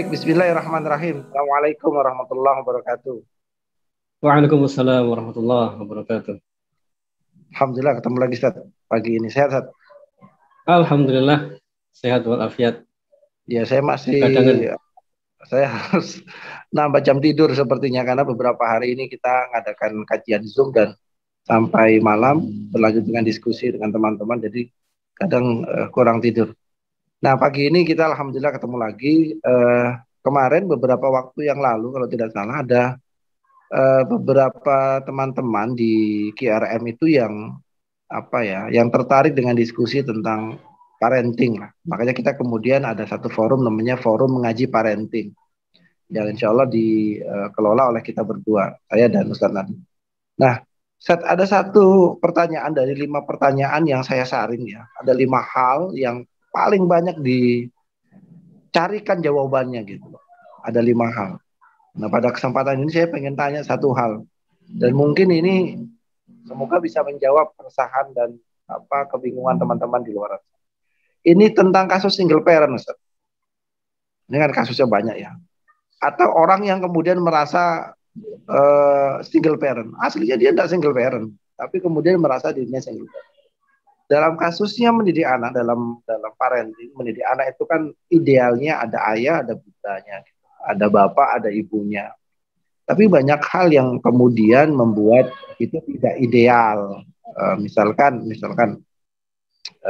Baik, bismillahirrahmanirrahim. Assalamualaikum warahmatullahi wabarakatuh. Waalaikumsalam warahmatullahi wabarakatuh. Alhamdulillah ketemu lagi Ustaz pagi ini. Sehat, Ustaz? Alhamdulillah sehat walafiat. Ya, Kadangan. saya harus nambah jam tidur sepertinya karena beberapa hari ini kita ngadakan kajian Zoom dan sampai malam berlanjut dengan diskusi dengan teman-teman, jadi kadang kurang tidur. Nah, pagi ini kita alhamdulillah ketemu lagi. Kemarin beberapa waktu yang lalu kalau tidak salah ada beberapa teman-teman di KRM itu yang yang tertarik dengan diskusi tentang parenting lah. Makanya kita kemudian ada satu forum namanya Forum Mengaji Parenting yang insya Allah dikelola oleh kita berdua, saya dan Ustaz Nadiem. Nah, ada satu pertanyaan dari 5 pertanyaan yang saya saring ya. Ada 5 hal yang paling banyak dicarikan jawabannya gitu. Ada 5 hal. Nah, pada kesempatan ini saya pengen tanya satu hal. Dan mungkin ini semoga bisa menjawab keresahan dan kebingungan teman-teman di luar sana. Ini tentang kasus single parent, Ustaz. Ini kan kasusnya banyak ya. Atau orang yang kemudian merasa single parent. Aslinya dia tidak single parent, tapi kemudian merasa dirinya single parent. Dalam kasusnya mendidik anak, dalam parenting, mendidik anak itu kan idealnya ada ayah, ada bundanya, ada bapak, ada ibunya. Tapi banyak hal yang kemudian membuat itu tidak ideal. Misalkan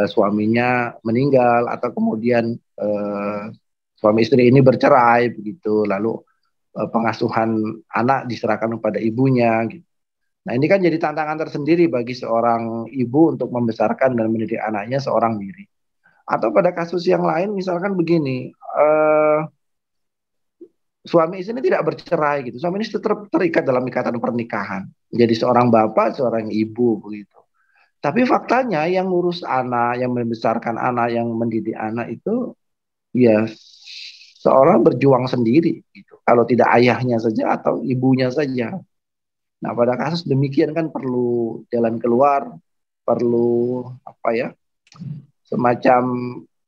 suaminya meninggal atau kemudian suami istri ini bercerai begitu, lalu pengasuhan anak diserahkan kepada ibunya gitu. Nah, ini kan jadi tantangan tersendiri bagi seorang ibu untuk membesarkan dan mendidik anaknya seorang diri. Atau pada kasus yang lain misalkan begini, suami istri tidak bercerai gitu. Suami ini tetap terikat dalam ikatan pernikahan. Jadi seorang bapak, seorang ibu begitu. Tapi faktanya yang ngurus anak, yang membesarkan anak, yang mendidik anak itu ya seorang berjuang sendiri gitu. Kalau tidak ayahnya saja atau ibunya saja. Nah, pada kasus demikian kan perlu jalan keluar, perlu semacam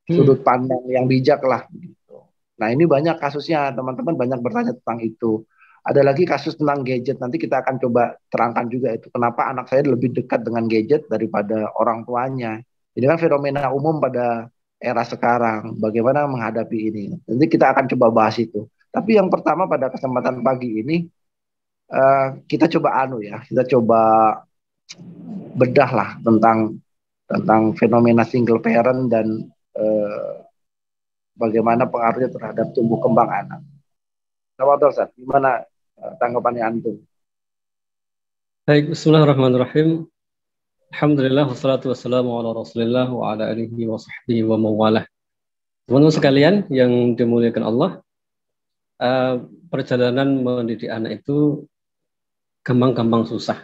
sudut pandang yang bijak lah gitu. Nah, ini banyak kasusnya, teman-teman banyak bertanya tentang itu. Ada lagi kasus tentang gadget, nanti kita akan coba terangkan juga itu. Kenapa anak saya lebih dekat dengan gadget daripada orang tuanya. Ini kan fenomena umum pada era sekarang. Bagaimana menghadapi ini. Nanti kita akan coba bahas itu. Tapi yang pertama pada kesempatan pagi ini, kita coba bedah lah tentang fenomena single parent dan bagaimana pengaruhnya terhadap tumbuh kembang anak. Ustaz, gimana tanggapannya antum? Baik, bismillahirrahmanirrahim. Alhamdulillah wassalatu wassalamu ala Rasulillah wa ala alihi wa sahbihi wa mawalah. Teman-teman sekalian yang dimuliakan Allah, perjalanan mendidik anak itu gampang-gampang susah.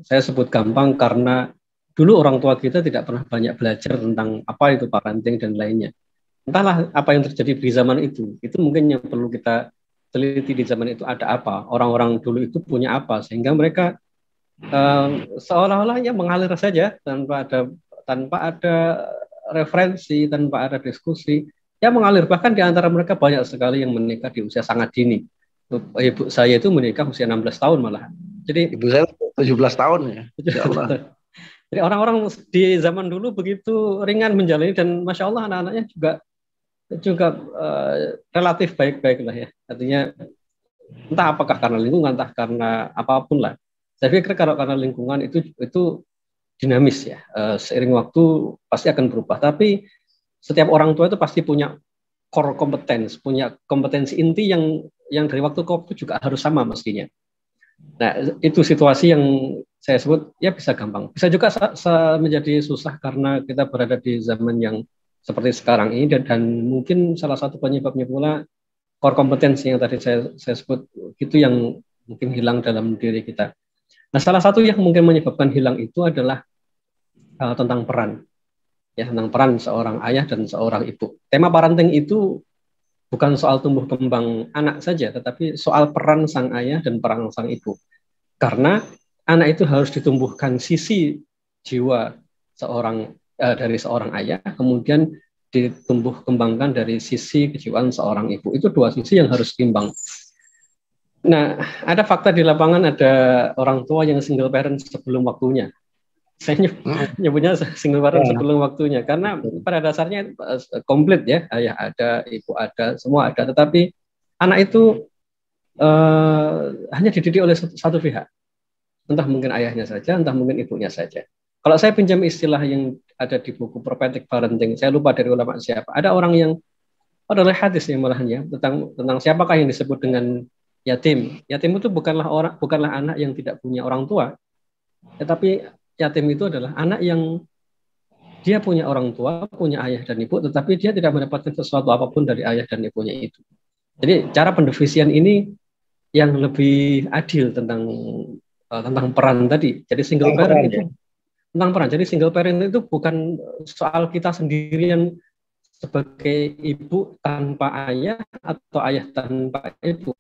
Saya sebut gampang karena dulu orang tua kita tidak pernah banyak belajar tentang apa itu parenting dan lainnya. Entahlah apa yang terjadi di zaman itu mungkin yang perlu kita teliti di zaman itu ada apa, orang-orang dulu itu punya apa, sehingga mereka seolah-olah ya mengalir saja tanpa ada referensi, tanpa ada diskusi, ya mengalir. Bahkan di antara mereka banyak sekali yang menikah di usia sangat dini. Ibu saya itu menikah usia 16 tahun malah. Jadi ibu saya 17 tahun ya. Jadi orang-orang di zaman dulu begitu ringan menjalani, dan masya Allah anak-anaknya juga relatif baik-baik lah ya. Artinya entah apakah karena lingkungan, entah karena apapun lah. Saya pikir kalau karena lingkungan itu dinamis ya. Seiring waktu pasti akan berubah. Tapi setiap orang tua itu pasti punya core competence, punya kompetensi inti yang dari waktu ke waktu juga harus sama mestinya. Nah, itu situasi yang saya sebut ya bisa gampang. Bisa juga menjadi susah karena kita berada di zaman yang seperti sekarang ini, dan mungkin salah satu penyebabnya pula core kompetensi yang tadi saya sebut itu yang mungkin hilang dalam diri kita. Nah, salah satu yang mungkin menyebabkan hilang itu adalah tentang peran. Ya, tentang peran seorang ayah dan seorang ibu. Tema parenting itu bukan soal tumbuh kembang anak saja, tetapi soal peran sang ayah dan peran sang ibu. Karena anak itu harus ditumbuhkan sisi jiwa dari seorang ayah, kemudian ditumbuh kembangkan dari sisi kejiwaan seorang ibu. Itu dua sisi yang harus imbang. Nah, ada fakta di lapangan, ada orang tua yang single parent sebelum waktunya. Saya nyebutnya single parent sebelum waktunya, karena pada dasarnya komplit ya, ayah ada, ibu ada, semua ada, tetapi anak itu hanya dididik oleh satu pihak. Entah mungkin ayahnya saja, entah mungkin ibunya saja. Kalau saya pinjam istilah yang ada di buku Prophetic Parenting, saya lupa dari ulama siapa. Ada orang yang adalah hadis yang malahnya tentang siapakah yang disebut dengan yatim. Yatim itu bukanlah anak yang tidak punya orang tua, tetapi yatim itu adalah anak yang dia punya orang tua, punya ayah dan ibu, tetapi dia tidak mendapatkan sesuatu apapun dari ayah dan ibunya itu. Jadi cara pendefisian ini yang lebih adil tentang peran tadi. Jadi single parent itu tentang peran. Jadi single parent itu bukan soal kita sendirian sebagai ibu tanpa ayah atau ayah tanpa ibu,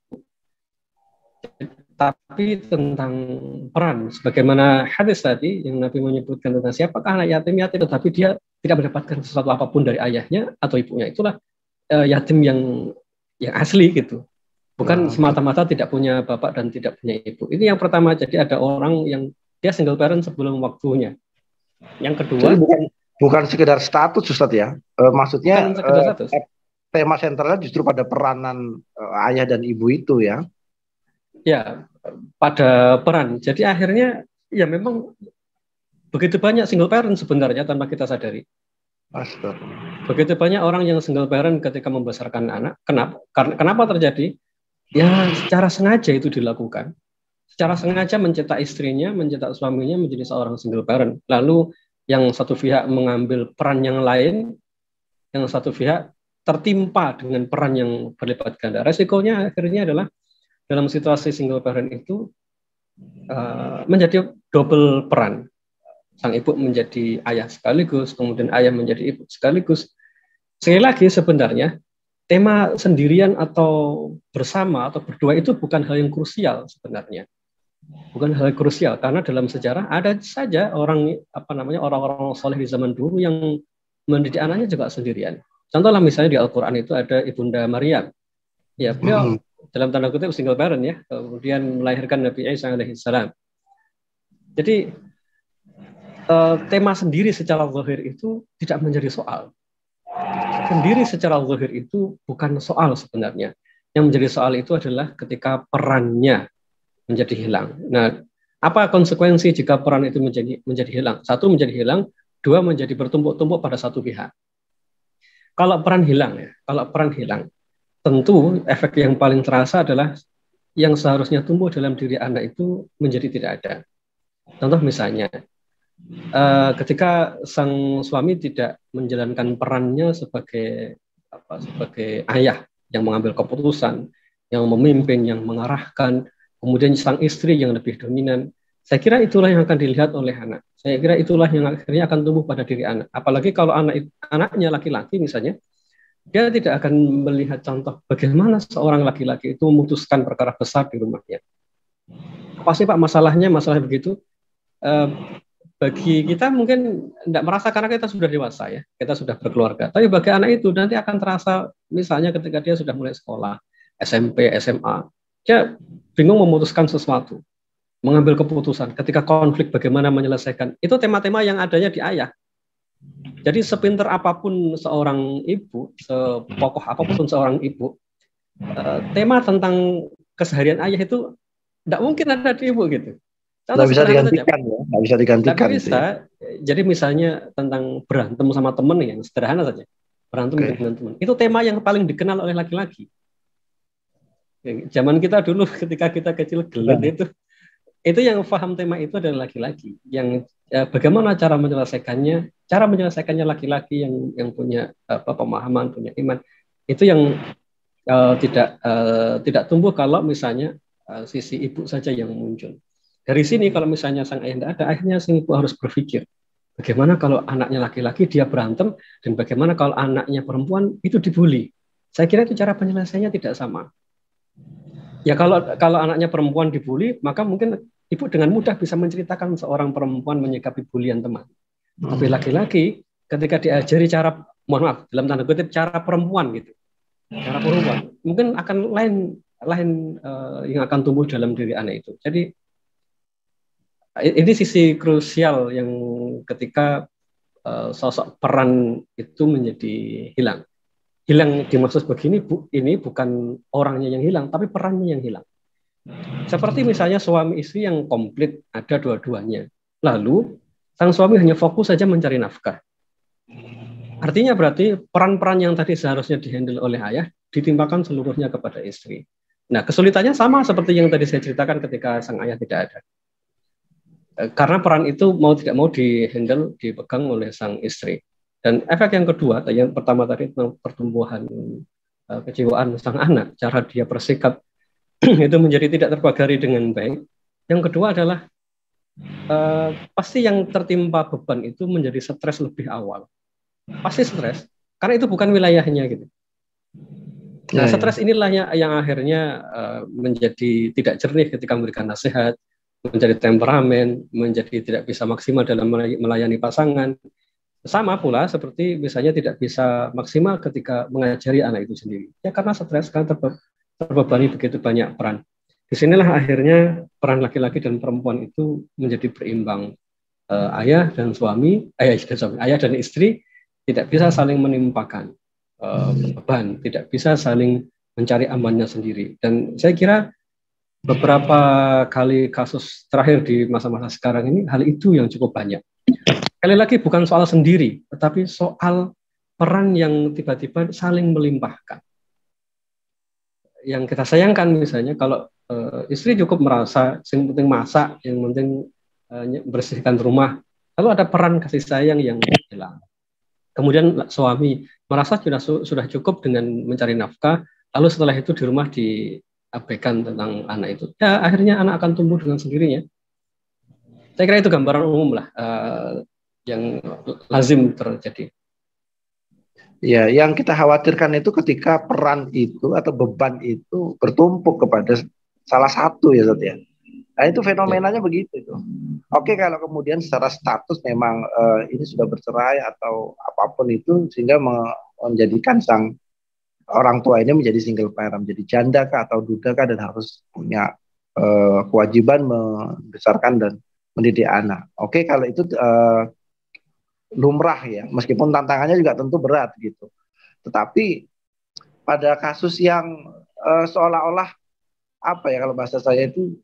tapi tentang peran. Sebagaimana hadis tadi yang Nabi menyebutkan tentang siapakah anak yatim, tetapi dia tidak mendapatkan sesuatu apapun dari ayahnya atau ibunya. Itulah yatim yang asli gitu. Bukan semata-mata tidak punya bapak dan tidak punya ibu. Ini yang pertama. Jadi ada orang yang dia single parent sebelum waktunya. Yang kedua, jadi bukan sekedar status, Ustaz ya. Maksudnya tema sentralnya justru pada peranan ayah dan ibu itu ya. Ya, pada peran. Jadi akhirnya ya memang begitu banyak single parent sebenarnya tanpa kita sadari. Begitu banyak orang yang single parent ketika membesarkan anak. Kenapa terjadi? Ya secara sengaja itu dilakukan. Secara sengaja mencetak istrinya, mencetak suaminya menjadi seorang single parent. Lalu yang satu pihak mengambil peran yang lain, yang satu pihak tertimpa dengan peran yang berlipat ganda. Resikonya akhirnya adalah dalam situasi single parent itu menjadi double peran. Sang ibu menjadi ayah sekaligus, kemudian ayah menjadi ibu sekaligus. Sekali lagi sebenarnya tema sendirian atau bersama atau berdua itu bukan hal yang krusial sebenarnya. Bukan hal yang krusial karena dalam sejarah ada saja orang soleh di zaman dulu yang mendidik anaknya juga sendirian. Contohlah misalnya di Al-Qur'an itu ada Ibunda Maryam. Ya, beliau dalam tanda kutip single parent ya, kemudian melahirkan Nabi Isa alaihissalam. Jadi tema sendiri secara zahir itu tidak menjadi soal. Sendiri secara zahir itu bukan soal sebenarnya. Yang menjadi soal itu adalah ketika perannya menjadi hilang. Nah, apa konsekuensi jika peran itu menjadi hilang? Satu, menjadi hilang. Dua, menjadi bertumpuk-tumpuk pada satu pihak. Kalau peran hilang, tentu efek yang paling terasa adalah yang seharusnya tumbuh dalam diri anak itu menjadi tidak ada. Contoh misalnya, ketika sang suami tidak menjalankan perannya sebagai ayah yang mengambil keputusan, yang memimpin, yang mengarahkan, kemudian sang istri yang lebih dominan, saya kira itulah yang akan dilihat oleh anak. Saya kira itulah yang akhirnya akan tumbuh pada diri anak. Apalagi kalau anaknya laki-laki misalnya, dia tidak akan melihat contoh bagaimana seorang laki-laki itu memutuskan perkara besar di rumahnya. Apa sih Pak masalahnya begitu? Bagi kita mungkin tidak merasa karena kita sudah dewasa ya, kita sudah berkeluarga. Tapi bagi anak itu nanti akan terasa misalnya ketika dia sudah mulai sekolah, SMP, SMA, dia bingung memutuskan sesuatu, mengambil keputusan. Ketika konflik bagaimana menyelesaikan, itu tema-tema yang adanya di ayah. Jadi sepinter apapun seorang ibu, sepokoh apapun seorang ibu, tema tentang keseharian ayah itu tidak mungkin ada di ibu gitu. Nggak bisa digantikan ya, nggak bisa digantikan. Tapi bisa. Jadi misalnya tentang berantem sama teman yang sederhana saja, berantem dengan teman. Itu tema yang paling dikenal oleh laki-laki. Zaman kita dulu ketika kita kecil gelut itu yang paham tema itu adalah laki-laki. Yang bagaimana cara menyelesaikannya laki-laki yang punya pemahaman, punya iman. Itu yang tidak tumbuh kalau misalnya sisi ibu saja yang muncul. Dari sini kalau misalnya sang ayah tidak ada, akhirnya sang ibu harus berpikir, bagaimana kalau anaknya laki-laki dia berantem, dan bagaimana kalau anaknya perempuan itu dibully. Saya kira itu cara penyelesaiannya tidak sama. Ya kalau anaknya perempuan dibully, maka mungkin ibu dengan mudah bisa menceritakan seorang perempuan menyikapi bulian teman. Tapi laki-laki ketika diajari cara mohon maaf dalam tanda kutip cara perempuan gitu, cara perempuan mungkin akan lain yang akan tumbuh dalam diri anak itu. Jadi ini sisi krusial yang ketika sosok peran itu menjadi hilang. Hilang dimaksud begini, ini bukan orangnya yang hilang, tapi perannya yang hilang. Seperti misalnya suami istri yang komplit, ada dua-duanya. Lalu sang suami hanya fokus saja mencari nafkah. Artinya berarti peran-peran yang tadi seharusnya dihandle oleh ayah ditimpakan seluruhnya kepada istri. Nah, kesulitannya sama seperti yang tadi saya ceritakan ketika sang ayah tidak ada. Karena peran itu mau tidak mau dihandle, dipegang oleh sang istri. Dan efek yang kedua, yang pertama tadi tentang pertumbuhan kejiwaan sang anak, cara dia bersikap itu menjadi tidak terpagari dengan baik. Yang kedua adalah pasti yang tertimpa beban itu menjadi stres lebih awal. Pasti stres, karena itu bukan wilayahnya gitu. Nah, stres inilah yang akhirnya menjadi tidak jernih ketika memberikan nasihat, menjadi temperamen, menjadi tidak bisa maksimal dalam melayani pasangan. Sama pula seperti misalnya tidak bisa maksimal ketika mengajari anak itu sendiri. Ya karena stres, karena terbebani begitu banyak peran. Disinilah akhirnya peran laki-laki dan perempuan itu menjadi berimbang. Ayah dan istri tidak bisa saling menimpakan beban, tidak bisa saling mencari amannya sendiri. Dan saya kira beberapa kali kasus terakhir di masa-masa sekarang ini, hal itu yang cukup banyak. Sekali lagi bukan soal sendiri, tetapi soal peran yang tiba-tiba saling melimpahkan. Yang kita sayangkan misalnya kalau istri cukup merasa yang penting masak, yang penting bersihkan rumah, lalu ada peran kasih sayang yang hilang. Kemudian suami merasa sudah cukup dengan mencari nafkah, lalu setelah itu di rumah diabaikan tentang anak itu. Ya akhirnya anak akan tumbuh dengan sendirinya. Saya kira itu gambaran umum lah yang lazim terjadi. Ya, yang kita khawatirkan itu ketika peran itu atau beban itu bertumpuk kepada salah satu ya, Zat ya. Nah itu fenomenanya begitu itu. Oke, kalau kemudian secara status memang ini sudah bercerai atau apapun itu sehingga menjadikan sang orang tua ini menjadi single parent, menjadi janda kah atau duda kah dan harus punya kewajiban membesarkan dan mendidik anak. Oke, kalau itu lumrah ya, meskipun tantangannya juga tentu berat gitu. Tetapi pada kasus yang seolah-olah apa ya kalau bahasa saya itu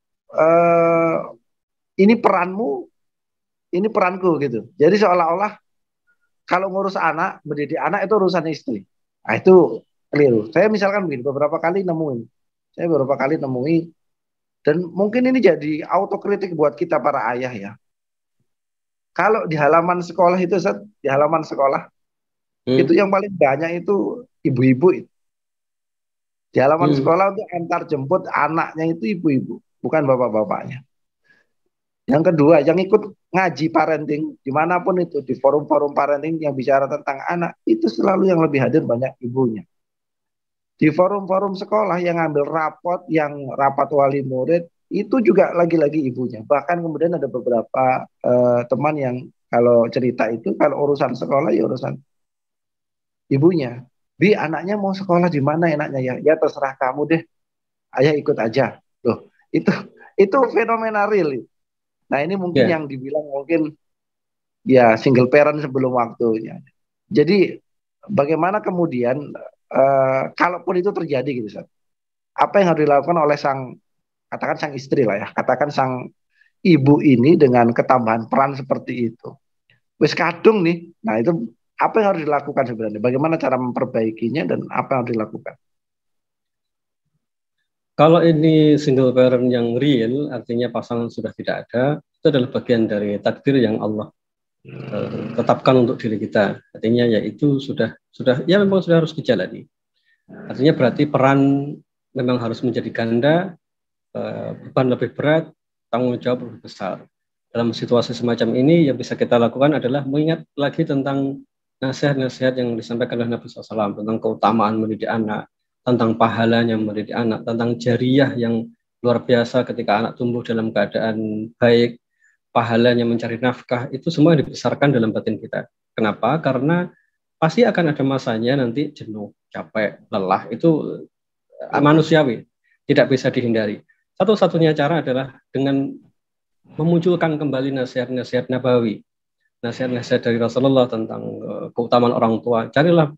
ini peranmu, ini peranku gitu. Jadi seolah-olah kalau ngurus anak, mendidik anak itu urusan istri. Nah itu keliru. Saya misalkan begini, beberapa kali nemuin, dan mungkin ini jadi autokritik buat kita para ayah ya. Kalau di halaman sekolah itu, di halaman sekolah, itu yang paling banyak itu ibu-ibu. Di halaman sekolah untuk antar jemput anaknya itu ibu-ibu, bukan bapak-bapaknya. Yang kedua, yang ikut ngaji parenting, dimanapun itu, di forum-forum parenting yang bicara tentang anak, itu selalu yang lebih hadir banyak ibunya. Di forum-forum sekolah yang ngambil rapot, yang rapat wali murid, itu juga lagi-lagi ibunya. Bahkan kemudian ada beberapa teman yang kalau cerita itu, kalau urusan sekolah ya urusan ibunya. Bi, anaknya mau sekolah di mana enaknya ya? Ya terserah kamu deh. Ayah ikut aja. Loh, itu fenomena real. Nah, ini mungkin yang dibilang mungkin ya single parent sebelum waktunya. Jadi bagaimana kemudian kalaupun itu terjadi gitu, Sat, apa yang harus dilakukan oleh katakan sang istri lah ya, katakan sang ibu ini dengan ketambahan peran seperti itu. Wis kadung nih. Nah, itu apa yang harus dilakukan sebenarnya? Bagaimana cara memperbaikinya dan apa yang harus dilakukan? Kalau ini single parent yang real, artinya pasangan sudah tidak ada, itu adalah bagian dari takdir yang Allah tetapkan untuk diri kita. Artinya yaitu sudah ya memang sudah harus dijalani. Artinya berarti peran memang harus menjadi ganda, beban lebih berat, tanggung jawab lebih besar. Dalam situasi semacam ini yang bisa kita lakukan adalah mengingat lagi tentang nasihat-nasihat yang disampaikan oleh Nabi SAW tentang keutamaan mendidik anak, tentang pahalanya mendidik anak, tentang jariah yang luar biasa ketika anak tumbuh dalam keadaan baik, pahalanya mencari nafkah, itu semua dibesarkan dalam batin kita. Kenapa? Karena pasti akan ada masanya nanti jenuh, capek, lelah. Itu manusiawi, tidak bisa dihindari. Satu-satunya cara adalah dengan memunculkan kembali nasihat-nasihat nabawi, nasihat-nasihat dari Rasulullah tentang keutamaan orang tua. Carilah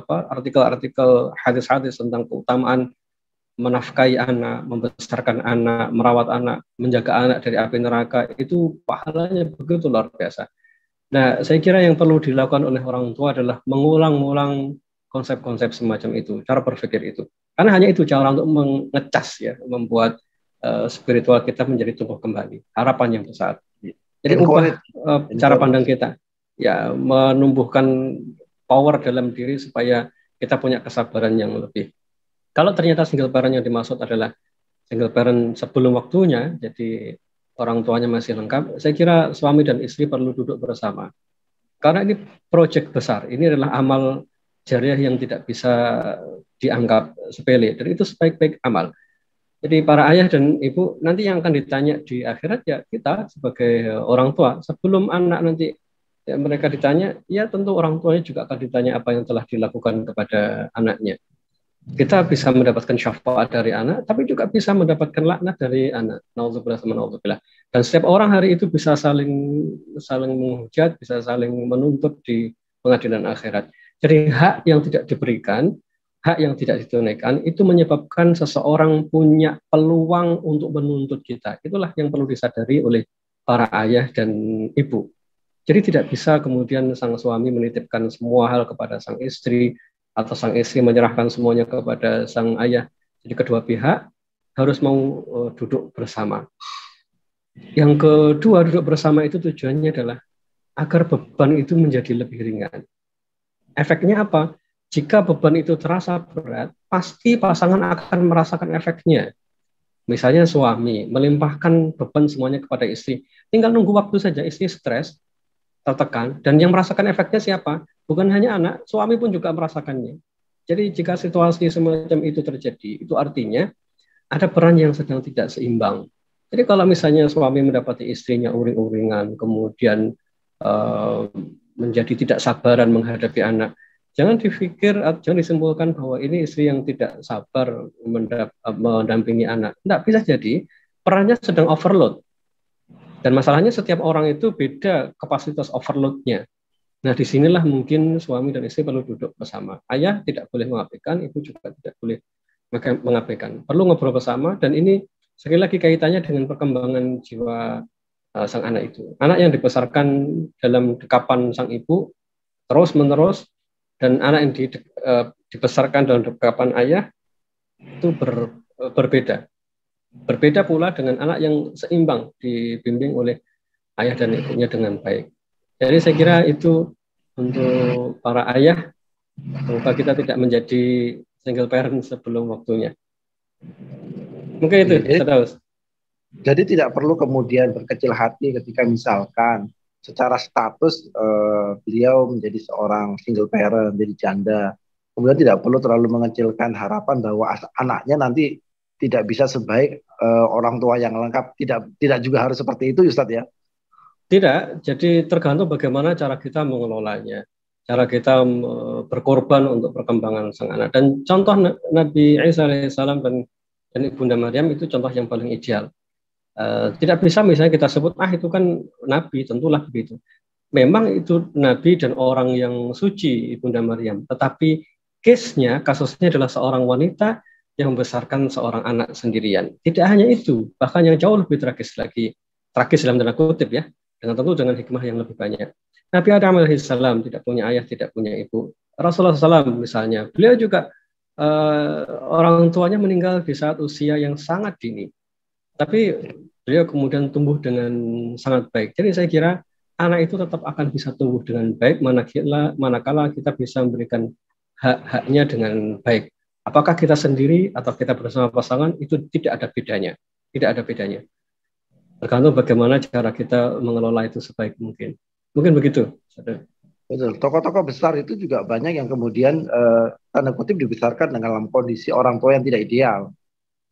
artikel-artikel hadis-hadis tentang keutamaan menafkahi anak, membesarkan anak, merawat anak, menjaga anak dari api neraka. Itu pahalanya begitu luar biasa. Nah, saya kira yang perlu dilakukan oleh orang tua adalah mengulang-ulang konsep-konsep semacam itu, cara berpikir itu. Karena hanya itu cara untuk mengecas ya, membuat spiritual kita menjadi tumbuh kembali. Harapan yang besar. Jadi ubah cara pandang kita, ya menumbuhkan power dalam diri supaya kita punya kesabaran yang lebih. Kalau ternyata single parent yang dimaksud adalah single parent sebelum waktunya, jadi orang tuanya masih lengkap, saya kira suami dan istri perlu duduk bersama. Karena ini proyek besar, ini adalah amal jariah yang tidak bisa dianggap sepele, dan itu sebaik-baik amal. Jadi para ayah dan ibu nanti yang akan ditanya di akhirat ya kita sebagai orang tua. Sebelum anak nanti ya, mereka ditanya, ya tentu orang tuanya juga akan ditanya apa yang telah dilakukan kepada anaknya. Kita bisa mendapatkan syafaat dari anak, tapi juga bisa mendapatkan laknat dari anak. Nauzubillah. Dan setiap orang hari itu bisa saling menghujat, bisa saling menuntut di pengadilan akhirat. Jadi hak yang tidak diberikan, hak yang tidak ditunaikan, itu menyebabkan seseorang punya peluang untuk menuntut kita. Itulah yang perlu disadari oleh para ayah dan ibu. Jadi tidak bisa kemudian sang suami menitipkan semua hal kepada sang istri, atau sang istri menyerahkan semuanya kepada sang ayah. Jadi kedua pihak harus mau duduk bersama. Yang kedua, duduk bersama itu tujuannya adalah agar beban itu menjadi lebih ringan. Efeknya apa? Jika beban itu terasa berat, pasti pasangan akan merasakan efeknya. Misalnya suami melimpahkan beban semuanya kepada istri, tinggal nunggu waktu saja istri stres, tertekan, dan yang merasakan efeknya siapa? Bukan hanya anak, suami pun juga merasakannya. Jadi jika situasi semacam itu terjadi, itu artinya ada peran yang sedang tidak seimbang. Jadi kalau misalnya suami mendapati istrinya uring-uringan, kemudian menjadi tidak sabaran menghadapi anak, jangan disimpulkan bahwa ini istri yang tidak sabar mendampingi anak. Tidak, bisa jadi perannya sedang overload. Dan masalahnya setiap orang itu beda kapasitas overload-nya. Nah, disinilah mungkin suami dan istri perlu duduk bersama. Ayah tidak boleh mengabaikan, ibu juga tidak boleh mengabaikan. Perlu ngobrol bersama, dan ini sekali lagi kaitannya dengan perkembangan jiwa sang anak itu. Anak yang dibesarkan dalam dekapan sang ibu, terus-menerus, dan anak yang dibesarkan dalam dekapan ayah, itu berbeda. Berbeda pula dengan anak yang seimbang, dibimbing oleh ayah dan ibunya dengan baik. Jadi saya kira itu untuk para ayah, semoga kita tidak menjadi single parent sebelum waktunya. Mungkin itu, jadi tidak perlu kemudian berkecil hati ketika misalkan secara status beliau menjadi seorang single parent, jadi janda. Kemudian tidak perlu terlalu mengecilkan harapan bahwa anaknya nanti tidak bisa sebaik orang tua yang lengkap. Tidak juga harus seperti itu, Ustadz ya? Tidak, jadi tergantung bagaimana cara kita mengelolanya, cara kita berkorban untuk perkembangan sang anak. Dan contoh Nabi Isa alaihissalam dan Ibunda Maryam itu contoh yang paling ideal. Tidak bisa misalnya kita sebut, itu kan Nabi, tentulah begitu. Memang itu Nabi dan orang yang suci, Ibunda Maryam. Tetapi kasusnya adalah seorang wanita yang membesarkan seorang anak sendirian. Tidak hanya itu, bahkan yang jauh lebih tragis lagi. Tragis dalam tanda kutip ya. Dengan tentu dengan hikmah yang lebih banyak. Nabi Adam alaihissalam tidak punya ayah, tidak punya ibu. Rasulullah SAW misalnya, beliau juga orang tuanya meninggal di saat usia yang sangat dini. Tapi beliau kemudian tumbuh dengan sangat baik. Jadi saya kira anak itu tetap akan bisa tumbuh dengan baik manakala kita bisa memberikan hak-haknya dengan baik. Apakah kita sendiri atau kita bersama pasangan, itu tidak ada bedanya. Tidak ada bedanya. Tergantung bagaimana cara kita mengelola itu sebaik mungkin. Mungkin begitu. Betul. Tokoh-tokoh besar itu juga banyak yang kemudian tanda kutip dibesarkan dalam kondisi orang tua yang tidak ideal.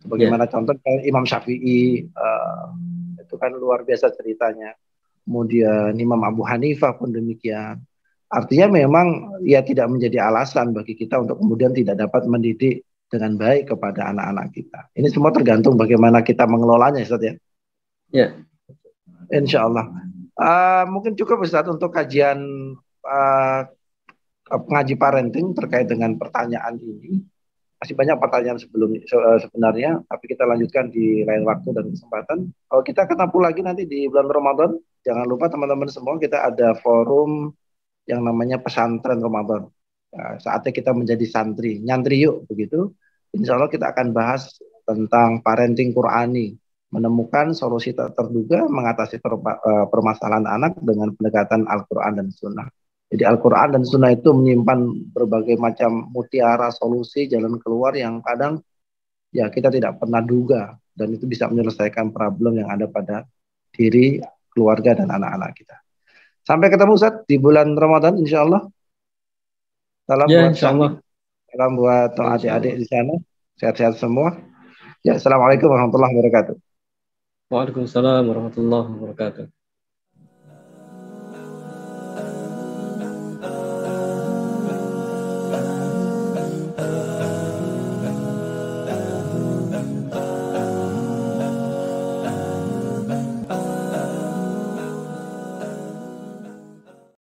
Bagaimana contoh Imam Syafi'i, itu kan luar biasa ceritanya. Kemudian Imam Abu Hanifah pun demikian. Artinya memang ya tidak menjadi alasan bagi kita untuk kemudian tidak dapat mendidik dengan baik kepada anak-anak kita. Ini semua tergantung bagaimana kita mengelolanya, Ustaz ya. Ya. Insya Allah. Mungkin cukup Ustaz untuk kajian uh, ngaji parenting terkait dengan pertanyaan ini. Masih banyak pertanyaan sebenarnya, tapi kita lanjutkan di lain waktu dan kesempatan. Kalau kita ketemu lagi nanti di bulan Ramadan, jangan lupa teman-teman semua kita ada forum yang namanya pesantren Ramadan. Saatnya kita menjadi santri, nyantri yuk begitu. Insya Allah kita akan bahas tentang parenting Qurani, menemukan solusi tak terduga mengatasi permasalahan anak dengan pendekatan Al-Quran dan Sunnah. Jadi Al-Quran dan Sunnah itu menyimpan berbagai macam mutiara solusi jalan keluar yang kadang ya kita tidak pernah duga, dan itu bisa menyelesaikan problem yang ada pada diri, keluarga, dan anak-anak kita. Sampai ketemu Ustaz di bulan Ramadan insya Allah. Salam Ya, buat insya Allah. salam buat adik-adik di sana. Sehat-sehat semua. Ya, assalamualaikum warahmatullahi wabarakatuh. Waalaikumsalam warahmatullahi wabarakatuh.